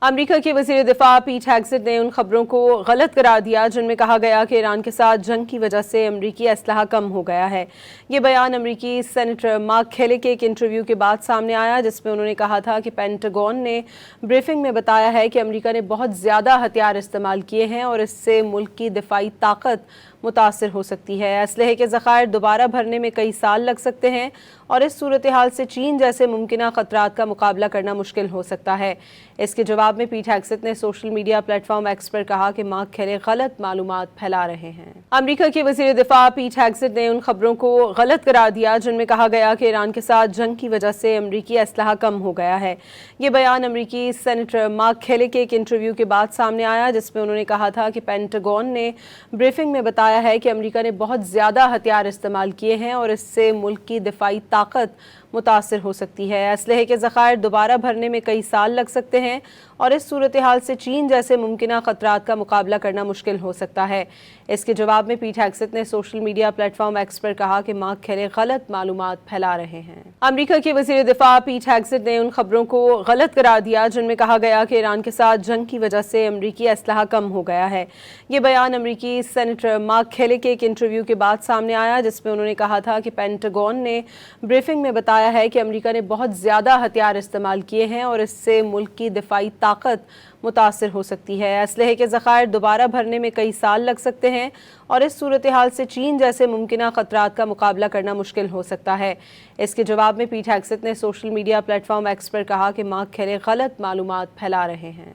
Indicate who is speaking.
Speaker 1: America के वज़ीर दिफा पीट हेगसेट ने उन खबरों को गलत करार दिया जिनमें कहा गया कि ईरान के साथ जंग की वजह से अमरीकी असलहा कम हो गया है। ये बयान अमरीकी सेनेटर मार्क खेले के एक इंटरव्यू के बाद सामने आया, जिसमें उन्होंने कहा था कि पेंटागन ने ब्रीफिंग में बताया है कि अमरीका ने बहुत ज़्यादा हथियार इस्तेमाल किए हैं और इससे मुल्क की दिफाई ताकत मुतासर हो सकती है। असलहे के ज़खायर दोबारा भरने में कई साल लग सकते हैं और इस सूरत हाल से चीन जैसे मुमकिन खतरात का मुकाबला करना मुश्किल हो सकता है। इसके जवाब में पीट हेगसेट ने सोशल मीडिया प्लेटफॉर्म एक्स पर कहा कि मार्क खेले गलत मालूमात फैला रहे हैं। अमेरिका के वज़ीर दिफा पीट हेगसेट ने उन खबरों को गलत करार दिया जिनमें कहा गया कि ईरान के साथ जंग की वजह से अमरीकी असलहा कम हो गया है। ये बयान अमरीकी सेनेटर मार्क खेले के एक इंटरव्यू के बाद सामने आया, जिसमें उन्होंने कहा था कि पेंटागन ने ब्रीफिंग में बताया है कि अमरीका ने बहुत ज़्यादा हथियार इस्तेमाल किए हैं और इससे मुल्क की दिफाई ताकत मुतासर हो सकती है। असलहे के ज़खायर दोबारा भरने में कई साल लग सकते हैं और इस सूरत हाल से चीन जैसे मुमकिन खतरात का मुकाबला करना मुश्किल हो सकता है। इसके जवाब में पीट हेगसेट ने सोशल मीडिया प्लेटफॉर्म एक्स पर कहा कि मार्क खेले गलत मालूमात फैला रहे हैं। अमेरिका के वज़ीर दिफा पीट हेगसेट ने उन खबरों को गलत करार दिया जिनमें कहा गया कि ईरान के साथ जंग की वजह से अमरीकी असलहा कम हो गया है। ये बयान अमरीकी सेनेटर मार्क खेले के एक इंटरव्यू के बाद सामने आया, जिसमें उन्होंने कहा था कि पेंटागन ने ब्रीफिंग में बताया है कि अमेरिका ने बहुत ज़्यादा हथियार इस्तेमाल किए हैं और इससे मुल्क की दिफाई ताकत मुतासर हो सकती है। असलहे के ज़खायर दोबारा भरने में कई साल लग सकते हैं और इस सूरत हाल से चीन जैसे मुमकिन खतरात का मुकाबला करना मुश्किल हो सकता है। इसके जवाब में पीट हेगसेट ने सोशल मीडिया प्लेटफॉर्म एक्स पर कहा कि मार्क खेले गलत मालूमात फैला रहे हैं।